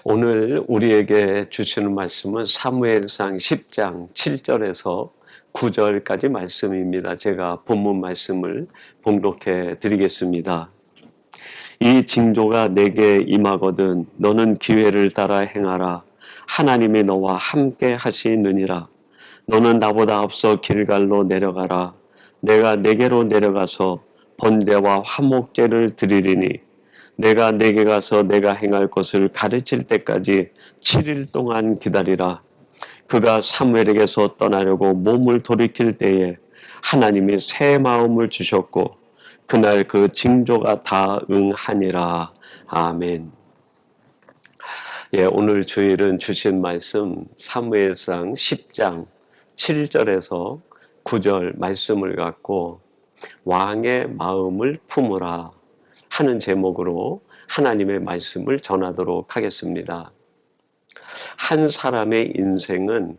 오늘 우리에게 주시는 말씀은 사무엘상 10장 7절에서 9절까지 말씀입니다. 제가 본문 말씀을 봉독해 드리겠습니다. 이 징조가 내게 임하거든 너는 기회를 따라 행하라. 하나님이 너와 함께 하시느니라. 너는 나보다 앞서 길갈로 내려가라. 내가 내게로 내려가서 번제와 화목제를 드리리니 내가 내게 가서 내가 행할 것을 가르칠 때까지 7일 동안 기다리라. 그가 사무엘에게서 떠나려고 몸을 돌이킬 때에 하나님이 새 마음을 주셨고 그날 그 징조가 다 응하니라. 아멘. 오늘 주일은 주신 말씀 사무엘상 10장 7절에서 9절 말씀을 갖고 왕의 마음을 품으라 하는 제목으로 하나님의 말씀을 전하도록 하겠습니다. 한 사람의 인생은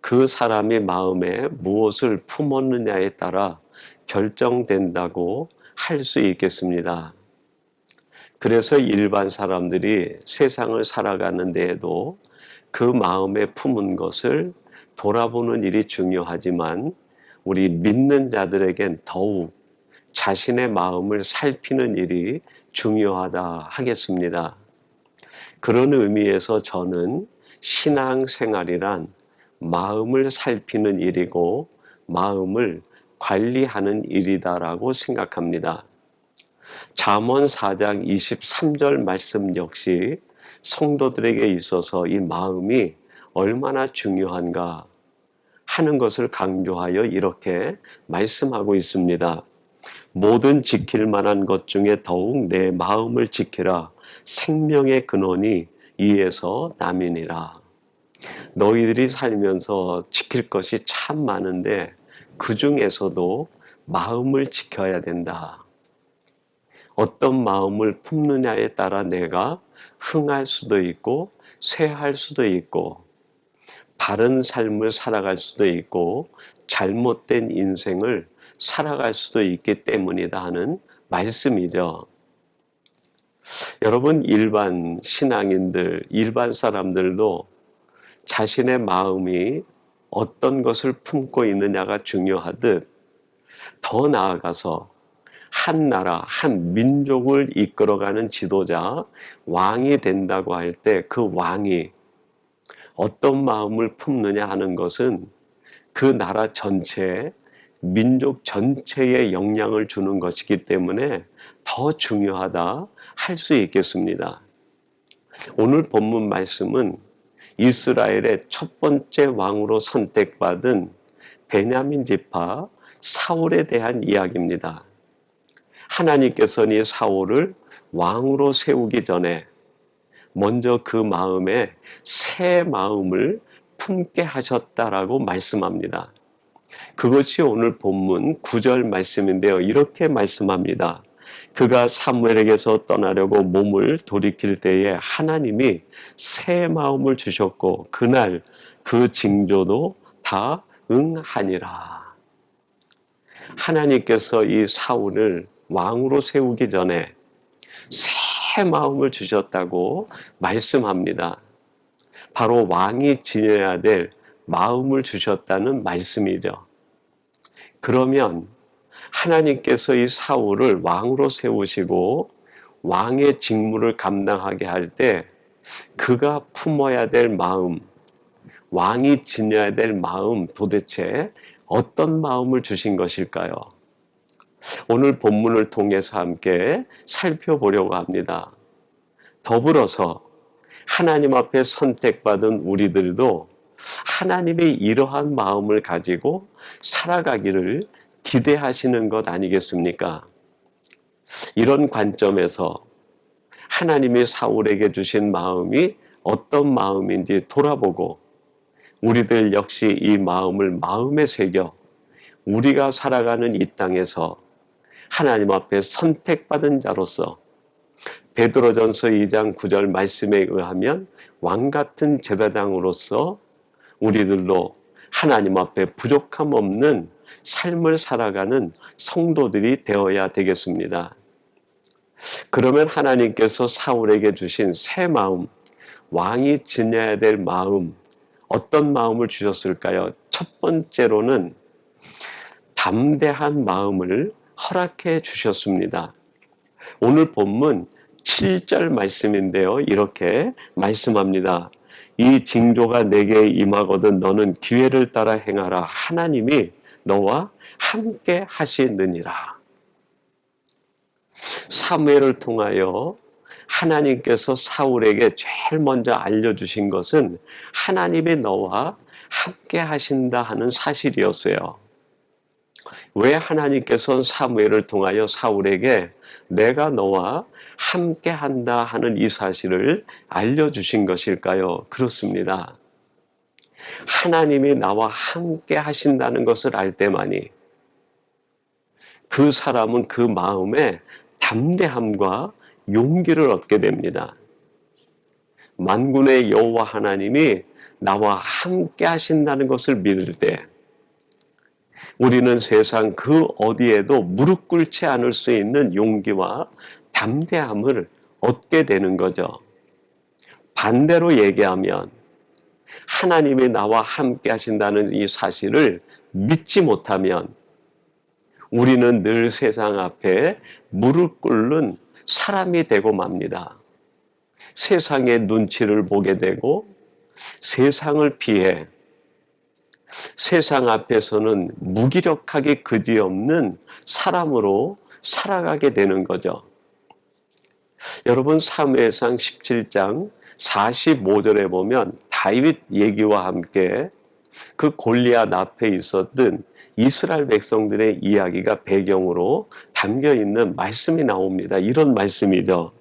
그 사람의 마음에 무엇을 품었느냐에 따라 결정된다고 할 수 있겠습니다. 그래서 일반 사람들이 세상을 살아가는 데에도 그 마음에 품은 것을 돌아보는 일이 중요하지만 우리 믿는 자들에겐 더욱 자신의 마음을 살피는 일이 중요하다 하겠습니다. 그런 의미에서 저는 신앙생활이란 마음을 살피는 일이고 마음을 관리하는 일이다라고 생각합니다. 잠언 4장 23절 말씀 역시 성도들에게 있어서 이 마음이 얼마나 중요한가 하는 것을 강조하여 이렇게 말씀하고 있습니다. 모든 지킬 만한 것 중에 더욱 내 마음을 지키라. 생명의 근원이 이에서 남이니라. 너희들이 살면서 지킬 것이 참 많은데 그 중에서도 마음을 지켜야 된다. 어떤 마음을 품느냐에 따라 내가 흥할 수도 있고 쇠할 수도 있고 바른 삶을 살아갈 수도 있고 잘못된 인생을 살아갈 수도 있기 때문이다 하는 말씀이죠. 여러분, 일반 신앙인들, 일반 사람들도 자신의 마음이 어떤 것을 품고 있느냐가 중요하듯 더 나아가서 한 나라, 한 민족을 이끌어가는 지도자, 왕이 된다고 할 때 그 왕이 어떤 마음을 품느냐 하는 것은 그 나라 전체에 민족 전체에 영향을 주는 것이기 때문에 더 중요하다 할 수 있겠습니다. 오늘 본문 말씀은 이스라엘의 첫 번째 왕으로 선택받은 베냐민 지파 사울에 대한 이야기입니다. 하나님께서는 이 사울을 왕으로 세우기 전에 먼저 그 마음에 새 마음을 품게 하셨다라고 말씀합니다. 그것이 오늘 본문 9절 말씀인데요. 이렇게 말씀합니다. 그가 사무엘에게서 떠나려고 몸을 돌이킬 때에 하나님이 새 마음을 주셨고 그날 그 징조도 다 응하니라. 하나님께서 이 사울을 왕으로 세우기 전에 새 마음을 주셨다고 말씀합니다. 바로 왕이 지녀야 될 마음을 주셨다는 말씀이죠. 그러면 하나님께서 이 사울을 왕으로 세우시고 왕의 직무를 감당하게 할 때 그가 품어야 될 마음, 왕이 지녀야 될 마음 도대체 어떤 마음을 주신 것일까요? 오늘 본문을 통해서 함께 살펴보려고 합니다. 더불어서 하나님 앞에 선택받은 우리들도 하나님이 이러한 마음을 가지고 살아가기를 기대하시는 것 아니겠습니까? 이런 관점에서 하나님이 사울에게 주신 마음이 어떤 마음인지 돌아보고 우리들 역시 이 마음을 마음에 새겨 우리가 살아가는 이 땅에서 하나님 앞에 선택받은 자로서 베드로전서 2장 9절 말씀에 의하면 왕같은 제사장으로서 우리들도 하나님 앞에 부족함 없는 삶을 살아가는 성도들이 되어야 되겠습니다. 그러면 하나님께서 사울에게 주신 새 마음, 왕이 지녀야 될 마음, 어떤 마음을 주셨을까요? 첫 번째로는 담대한 마음을 허락해 주셨습니다. 오늘 본문 7절 말씀인데요. 이렇게 말씀합니다. 이 징조가 내게 임하거든 너는 기회를 따라 행하라. 하나님이 너와 함께 하시느니라. 사무엘을 통하여 하나님께서 사울에게 제일 먼저 알려주신 것은 하나님이 너와 함께 하신다 하는 사실이었어요. 왜 하나님께서는 사무엘을 통하여 사울에게 내가 너와 함께 한다 하는 이 사실을 알려주신 것일까요? 그렇습니다. 하나님이 나와 함께 하신다는 것을 알 때만이 그 사람은 그 마음에 담대함과 용기를 얻게 됩니다. 만군의 여호와 하나님이 나와 함께 하신다는 것을 믿을 때 우리는 세상 그 어디에도 무릎 꿇지 않을 수 있는 용기와 담대함을 얻게 되는 거죠. 반대로 얘기하면 하나님이 나와 함께 하신다는 이 사실을 믿지 못하면 우리는 늘 세상 앞에 무릎 꿇는 사람이 되고 맙니다. 세상의 눈치를 보게 되고 세상을 피해 세상 앞에서는 무기력하게 그지없는 사람으로 살아가게 되는 거죠. 여러분 사무엘상 17장 45절에 보면 다윗 얘기와 함께 그 골리앗 앞에 있었던 이스라엘 백성들의 이야기가 배경으로 담겨 있는 말씀이 나옵니다. 이런 말씀이죠.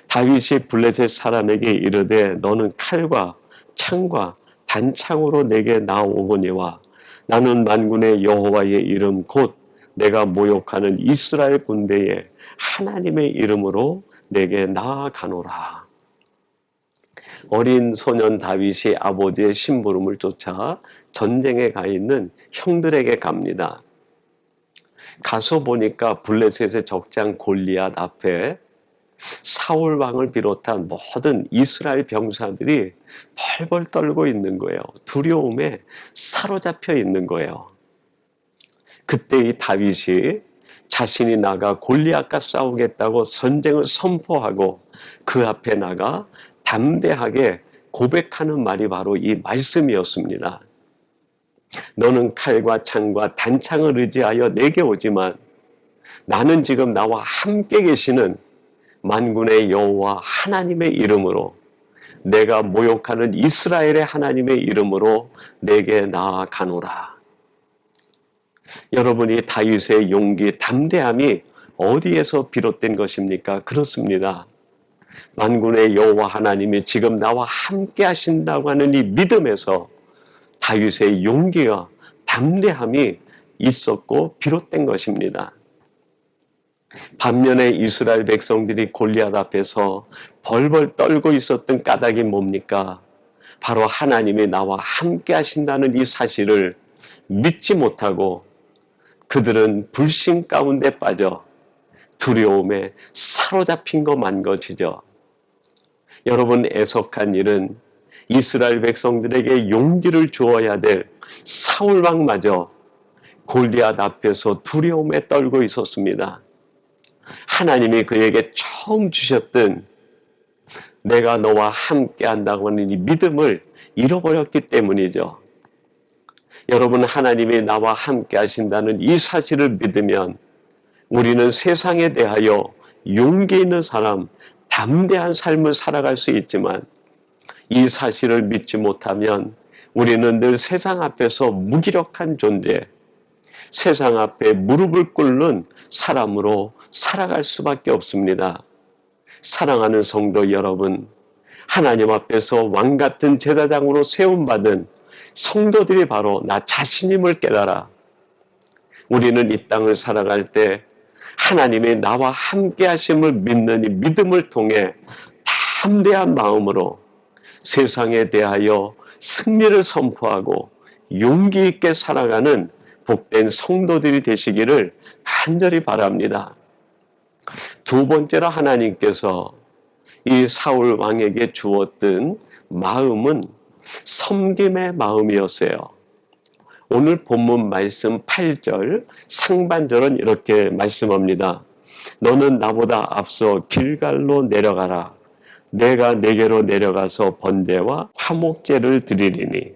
다윗이 블레셋 사람에게 이르되 너는 칼과 창과 단창으로 내게 나오거니와 나는 만군의 여호와의 이름 곧 내가 모욕하는 이스라엘 군대의 하나님의 이름으로 내게 나아가노라. 어린 소년 다윗이 아버지의 심부름을 쫓아 전쟁에 가 있는 형들에게 갑니다. 가서 보니까 블레셋의 적장 골리앗 앞에 사울 왕을 비롯한 모든 이스라엘 병사들이 벌벌 떨고 있는 거예요. 두려움에 사로잡혀 있는 거예요. 그때 이 다윗이 자신이 나가 골리앗과 싸우겠다고 전쟁을 선포하고 그 앞에 나가 담대하게 고백하는 말이 바로 이 말씀이었습니다. 너는 칼과 창과 단창을 의지하여 내게 오지만 나는 지금 나와 함께 계시는 만군의 여호와 하나님의 이름으로 내가 모욕하는 이스라엘의 하나님의 이름으로 내게 나아가노라. 여러분이 다윗의 용기, 담대함이 어디에서 비롯된 것입니까? 그렇습니다. 만군의 여호와 하나님이 지금 나와 함께 하신다고 하는 이 믿음에서 다윗의 용기와 담대함이 있었고 비롯된 것입니다. 반면에 이스라엘 백성들이 골리앗 앞에서 벌벌 떨고 있었던 까닭이 뭡니까? 바로 하나님이 나와 함께 하신다는 이 사실을 믿지 못하고 그들은 불신 가운데 빠져 두려움에 사로잡힌 것만 것이죠. 여러분, 애석한 일은 이스라엘 백성들에게 용기를 주어야 될 사울 왕마저 골리앗 앞에서 두려움에 떨고 있었습니다. 하나님이 그에게 처음 주셨던 내가 너와 함께 한다고 하는 이 믿음을 잃어버렸기 때문이죠. 여러분, 하나님이 나와 함께 하신다는 이 사실을 믿으면 우리는 세상에 대하여 용기 있는 사람, 담대한 삶을 살아갈 수 있지만 이 사실을 믿지 못하면 우리는 늘 세상 앞에서 무기력한 존재, 세상 앞에 무릎을 꿇는 사람으로 살아갈 수밖에 없습니다. 사랑하는 성도 여러분, 하나님 앞에서 왕 같은 제사장으로 세움받은 성도들이 바로 나 자신임을 깨달아 우리는 이 땅을 살아갈 때 하나님이 나와 함께 하심을 믿는 이 믿음을 통해 담대한 마음으로 세상에 대하여 승리를 선포하고 용기 있게 살아가는 복된 성도들이 되시기를 간절히 바랍니다. 두 번째로 하나님께서 이 사울 왕에게 주었던 마음은 섬김의 마음이었어요. 오늘 본문 말씀 8절 상반절은 이렇게 말씀합니다. 너는 나보다 앞서 길갈로 내려가라. 내가 내게로 내려가서 번제와 화목제를 드리리니.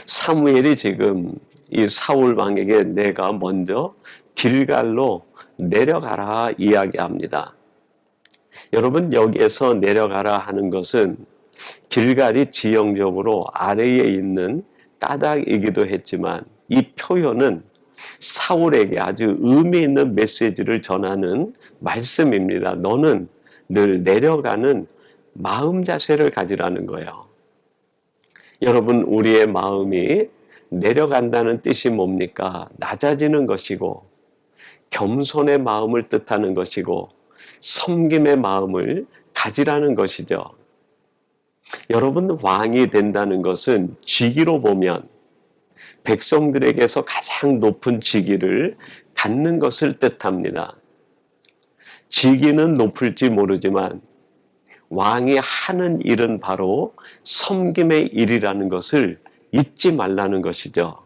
사무엘이 지금 이 사울 왕에게 내가 먼저 길갈로 내려가라 이야기합니다. 여러분, 여기에서 내려가라 하는 것은 길갈이 지형적으로 아래에 있는 까닭이기도 했지만 이 표현은 사울에게 아주 의미 있는 메시지를 전하는 말씀입니다. 너는 늘 내려가는 마음 자세를 가지라는 거예요. 여러분, 우리의 마음이 내려간다는 뜻이 뭡니까? 낮아지는 것이고 겸손의 마음을 뜻하는 것이고 섬김의 마음을 가지라는 것이죠. 여러분, 왕이 된다는 것은 직위로 보면 백성들에게서 가장 높은 직위를 갖는 것을 뜻합니다. 직위는 높을지 모르지만 왕이 하는 일은 바로 섬김의 일이라는 것을 잊지 말라는 것이죠.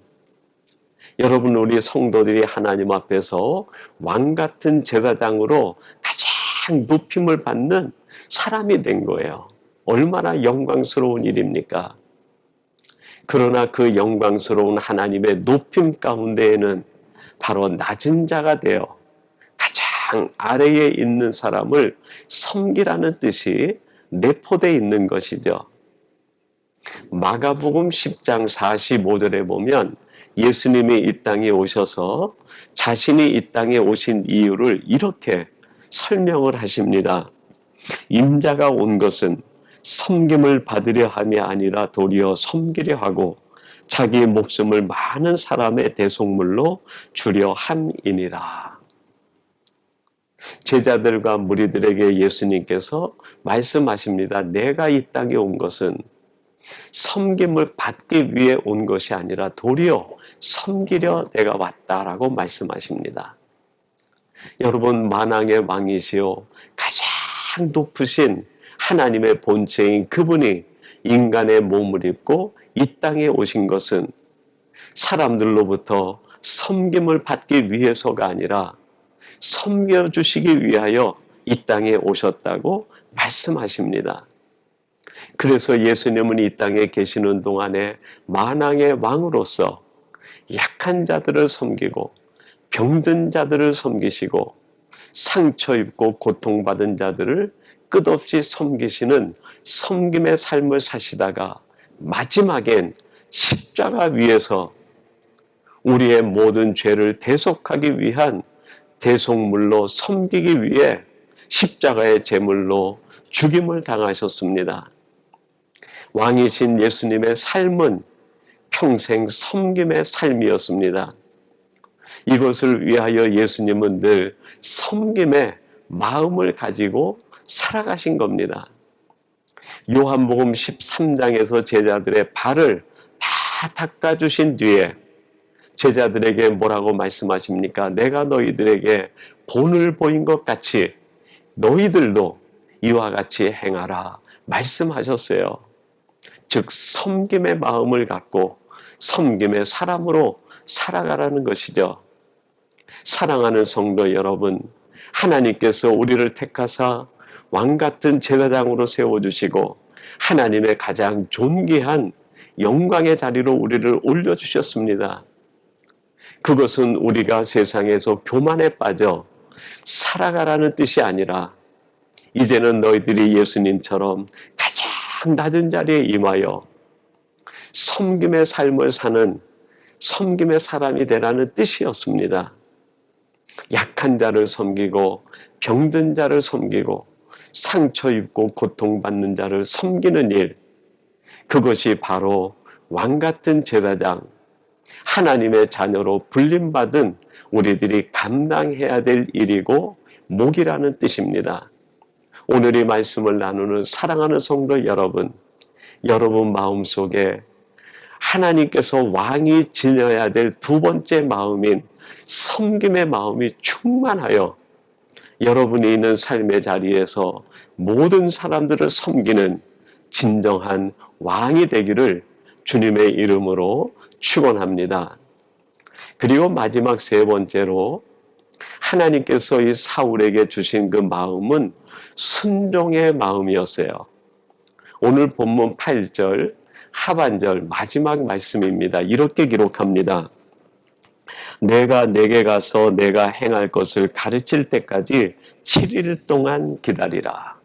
여러분, 우리 성도들이 하나님 앞에서 왕 같은 제사장으로 가장 높임을 받는 사람이 된 거예요. 얼마나 영광스러운 일입니까? 그러나 그 영광스러운 하나님의 높임 가운데에는 바로 낮은 자가 되어 가장 아래에 있는 사람을 섬기라는 뜻이 내포되어 있는 것이죠. 마가복음 10장 45절에 보면 예수님이 이 땅에 오셔서 자신이 이 땅에 오신 이유를 이렇게 설명을 하십니다. 인자가 온 것은 섬김을 받으려 함이 아니라 도리어 섬기려 하고 자기 목숨을 많은 사람의 대속물로 주려 함이니라. 제자들과 무리들에게 예수님께서 말씀하십니다. 내가 이 땅에 온 것은 섬김을 받기 위해 온 것이 아니라 도리어 섬기려 내가 왔다라고 말씀하십니다. 여러분, 만왕의 왕이시오 가장 높으신 하나님의 본체인 그분이 인간의 몸을 입고 이 땅에 오신 것은 사람들로부터 섬김을 받기 위해서가 아니라 섬겨주시기 위하여 이 땅에 오셨다고 말씀하십니다. 그래서 예수님은 이 땅에 계시는 동안에 만왕의 왕으로서 약한 자들을 섬기고 병든 자들을 섬기시고 상처 입고 고통받은 자들을 끝없이 섬기시는 섬김의 삶을 사시다가 마지막엔 십자가 위에서 우리의 모든 죄를 대속하기 위한 대속물로 섬기기 위해 십자가의 제물로 죽임을 당하셨습니다. 왕이신 예수님의 삶은 평생 섬김의 삶이었습니다. 이것을 위하여 예수님은 늘 섬김의 마음을 가지고 살아가신 겁니다. 요한복음 13장에서 제자들의 발을 다 닦아주신 뒤에 제자들에게 뭐라고 말씀하십니까? 내가 너희들에게 본을 보인 것 같이 너희들도 이와 같이 행하라 말씀하셨어요. 즉 섬김의 마음을 갖고 섬김의 사람으로 살아가라는 것이죠. 사랑하는 성도 여러분, 하나님께서 우리를 택하사 왕같은 제사장으로 세워주시고 하나님의 가장 존귀한 영광의 자리로 우리를 올려주셨습니다. 그것은 우리가 세상에서 교만에 빠져 살아가라는 뜻이 아니라 이제는 너희들이 예수님처럼 가장 낮은 자리에 임하여 섬김의 삶을 사는 섬김의 사람이 되라는 뜻이었습니다. 약한 자를 섬기고 병든 자를 섬기고 상처 입고 고통받는 자를 섬기는 일, 그것이 바로 왕같은 제사장, 하나님의 자녀로 불림받은 우리들이 감당해야 될 일이고 목이라는 뜻입니다. 오늘 이 말씀을 나누는 사랑하는 성도 여러분, 여러분 마음속에 하나님께서 왕이 지녀야 될 두 번째 마음인 섬김의 마음이 충만하여 여러분이 있는 삶의 자리에서 모든 사람들을 섬기는 진정한 왕이 되기를 주님의 이름으로 축원합니다. 그리고 마지막 세 번째로 하나님께서 이 사울에게 주신 그 마음은 순종의 마음이었어요. 오늘 본문 8절 하반절 마지막 말씀입니다. 이렇게 기록합니다. 내가 내게 가서 내가 행할 것을 가르칠 때까지 7일 동안 기다리라.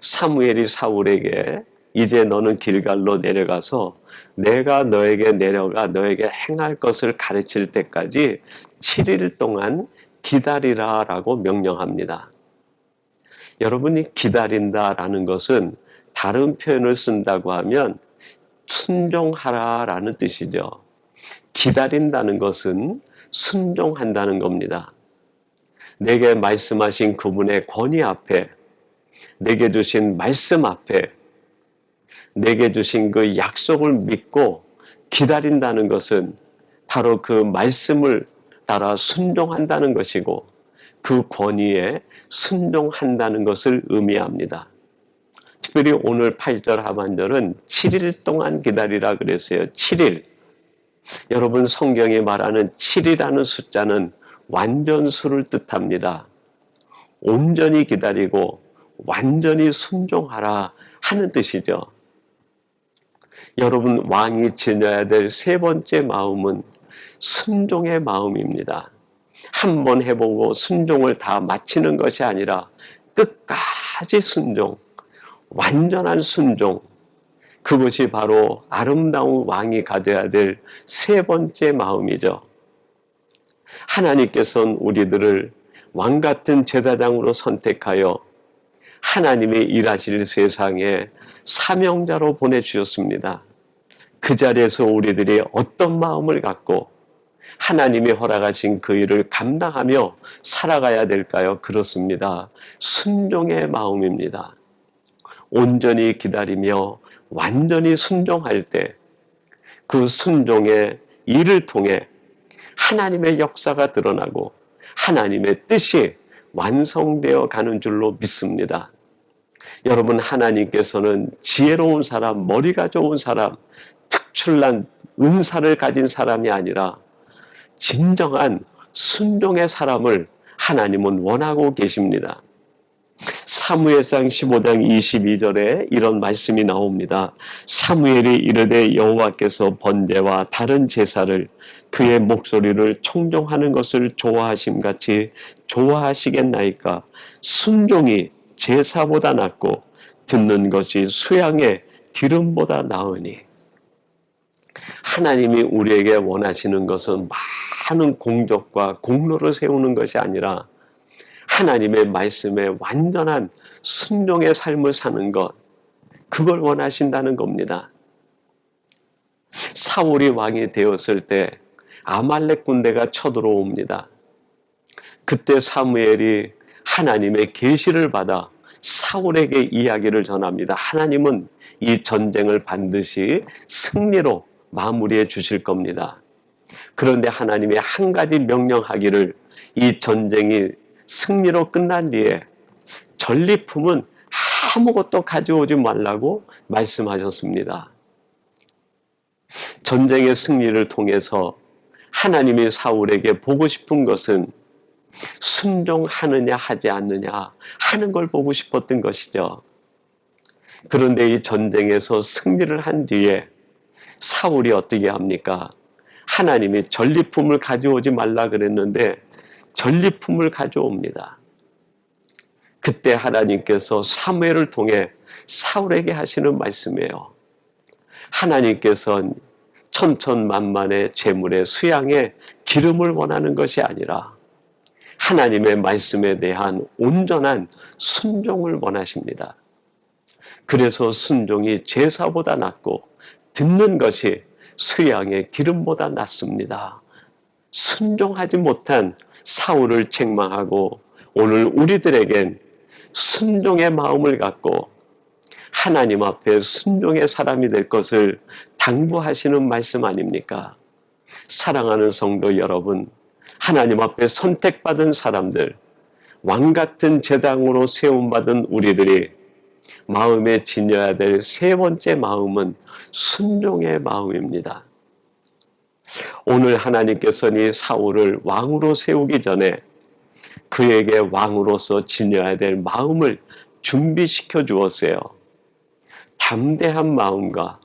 사무엘이 사울에게 이제 너는 길갈로 내려가서 내가 너에게 내려가 너에게 행할 것을 가르칠 때까지 7일 동안 기다리라 라고 명령합니다. 여러분이 기다린다라는 것은 다른 표현을 쓴다고 하면 순종하라 라는 뜻이죠. 기다린다는 것은 순종한다는 겁니다. 내게 말씀하신 그분의 권위 앞에, 내게 주신 말씀 앞에, 내게 주신 그 약속을 믿고 기다린다는 것은 바로 그 말씀을 따라 순종한다는 것이고 그 권위에 순종한다는 것을 의미합니다. 특별히 오늘 8절 하반절은 7일 동안 기다리라 그랬어요. 7일. 여러분 성경이 말하는 7이라는 숫자는 완전수를 뜻합니다. 온전히 기다리고 완전히 순종하라 하는 뜻이죠. 여러분 왕이 지녀야 될 세 번째 마음은 순종의 마음입니다. 한 번 해보고 순종을 다 마치는 것이 아니라 끝까지 순종, 완전한 순종, 그것이 바로 아름다운 왕이 가져야 될 세 번째 마음이죠. 하나님께서는 우리들을 왕 같은 제사장으로 선택하여 하나님의 일하실 세상에 사명자로 보내주셨습니다. 그 자리에서 우리들이 어떤 마음을 갖고 하나님이 허락하신 그 일을 감당하며 살아가야 될까요? 그렇습니다. 순종의 마음입니다. 온전히 기다리며 완전히 순종할 때 그 순종의 일을 통해 하나님의 역사가 드러나고 하나님의 뜻이 완성되어 가는 줄로 믿습니다. 여러분 하나님께서는 지혜로운 사람, 머리가 좋은 사람, 특출난 은사를 가진 사람이 아니라 진정한 순종의 사람을 하나님은 원하고 계십니다. 사무엘상 15장 22절에 이런 말씀이 나옵니다. 사무엘이 이르되 여호와께서 번제와 다른 제사를 그의 목소리를 청종하는 것을 좋아하심같이 좋아하시겠나이까. 순종이 제사보다 낫고 듣는 것이 수양의 기름보다 나으니. 하나님이 우리에게 원하시는 것은 많은 공적과 공로를 세우는 것이 아니라 하나님의 말씀에 완전한 순종의 삶을 사는 것, 그걸 원하신다는 겁니다. 사울이 왕이 되었을 때 아말렉 군대가 쳐들어옵니다. 그때 사무엘이 하나님의 계시를 받아 사울에게 이야기를 전합니다. 하나님은 이 전쟁을 반드시 승리로 마무리해 주실 겁니다. 그런데 하나님이 한 가지 명령하기를 이 전쟁이 승리로 끝난 뒤에 전리품은 아무것도 가져오지 말라고 말씀하셨습니다. 전쟁의 승리를 통해서 하나님이 사울에게 보고 싶은 것은 순종하느냐 하지 않느냐 하는 걸 보고 싶었던 것이죠. 그런데 이 전쟁에서 승리를 한 뒤에 사울이 어떻게 합니까? 하나님이 전리품을 가져오지 말라 그랬는데 전리품을 가져옵니다. 그때 하나님께서 사무엘을 통해 사울에게 하시는 말씀이에요. 하나님께서는 천천만만의 재물의 수양에 기름을 원하는 것이 아니라 하나님의 말씀에 대한 온전한 순종을 원하십니다. 그래서 순종이 제사보다 낫고 듣는 것이 수양의 기름보다 낫습니다. 순종하지 못한 사울을 책망하고 오늘 우리들에겐 순종의 마음을 갖고 하나님 앞에 순종의 사람이 될 것을 당부하시는 말씀 아닙니까? 사랑하는 성도 여러분, 하나님 앞에 선택받은 사람들, 왕 같은 제장으로 세움받은 우리들이 마음에 지녀야 될 세 번째 마음은 순종의 마음입니다. 오늘 하나님께서는 이 사울을 왕으로 세우기 전에 그에게 왕으로서 지녀야 될 마음을 준비시켜 주었어요. 담대한 마음과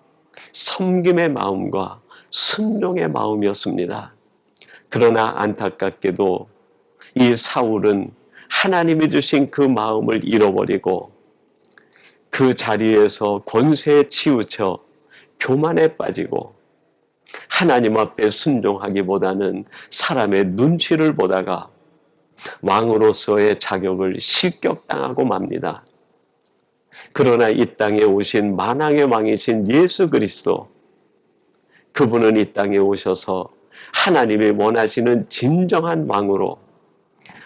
섬김의 마음과 순종의 마음이었습니다. 그러나 안타깝게도 이 사울은 하나님이 주신 그 마음을 잃어버리고 그 자리에서 권세에 치우쳐 교만에 빠지고 하나님 앞에 순종하기보다는 사람의 눈치를 보다가 왕으로서의 자격을 실격당하고 맙니다. 그러나 이 땅에 오신 만왕의 왕이신 예수 그리스도, 그분은 이 땅에 오셔서 하나님이 원하시는 진정한 왕으로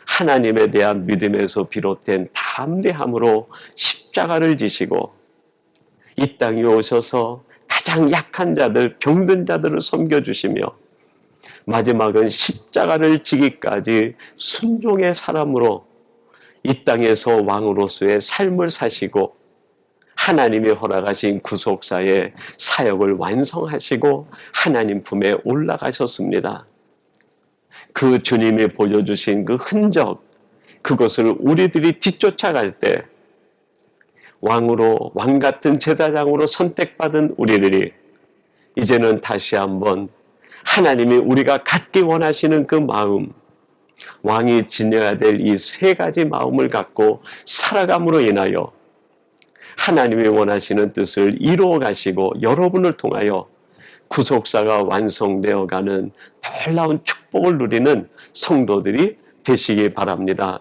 하나님에 대한 믿음에서 비롯된 담대함으로 십자가를 지시고 이 땅에 오셔서 가장 약한 자들, 병든 자들을 섬겨주시며 마지막은 십자가를 지기까지 순종의 사람으로 이 땅에서 왕으로서의 삶을 사시고 하나님이 허락하신 구속사의 사역을 완성하시고 하나님 품에 올라가셨습니다. 그 주님이 보여주신 그 흔적, 그것을 우리들이 뒤쫓아갈 때 왕으로, 왕 같은 제사장으로 선택받은 우리들이 이제는 다시 한번 하나님이 우리가 갖기 원하시는 그 마음, 왕이 지녀야 될 이 세 가지 마음을 갖고 살아감으로 인하여 하나님이 원하시는 뜻을 이루어 가시고 여러분을 통하여 구속사가 완성되어 가는 놀라운 축복을 누리는 성도들이 되시기 바랍니다.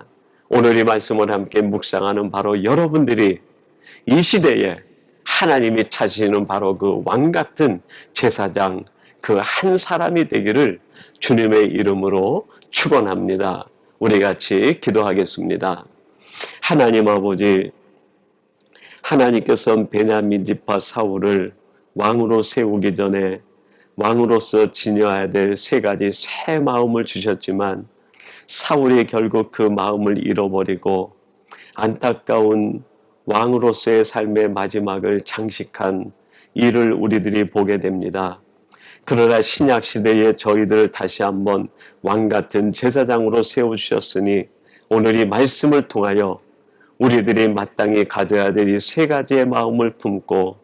오늘 이 말씀을 함께 묵상하는 바로 여러분들이 이 시대에 하나님이 찾으시는 바로 그 왕 같은 제사장, 그 한 사람이 되기를 주님의 이름으로 축원합니다. 우리 같이 기도하겠습니다. 하나님 아버지, 하나님께서 베냐민 지파 사울을 왕으로 세우기 전에 왕으로서 지녀야 될 세 가지 새 마음을 주셨지만 사울이 결국 그 마음을 잃어버리고 안타까운 왕으로서의 삶의 마지막을 장식한 일을 우리들이 보게 됩니다. 그러나 신약시대에 저희들을 다시 한번 왕같은 제사장으로 세워주셨으니 오늘 이 말씀을 통하여 우리들이 마땅히 가져야 될 이 세 가지의 마음을 품고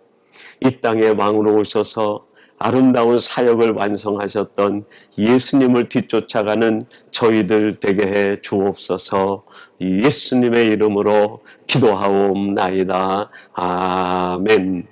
이 땅에 왕으로 오셔서 아름다운 사역을 완성하셨던 예수님을 뒤쫓아가는 저희들 되게 해 주옵소서. 예수님의 이름으로 기도하옵나이다. 아멘.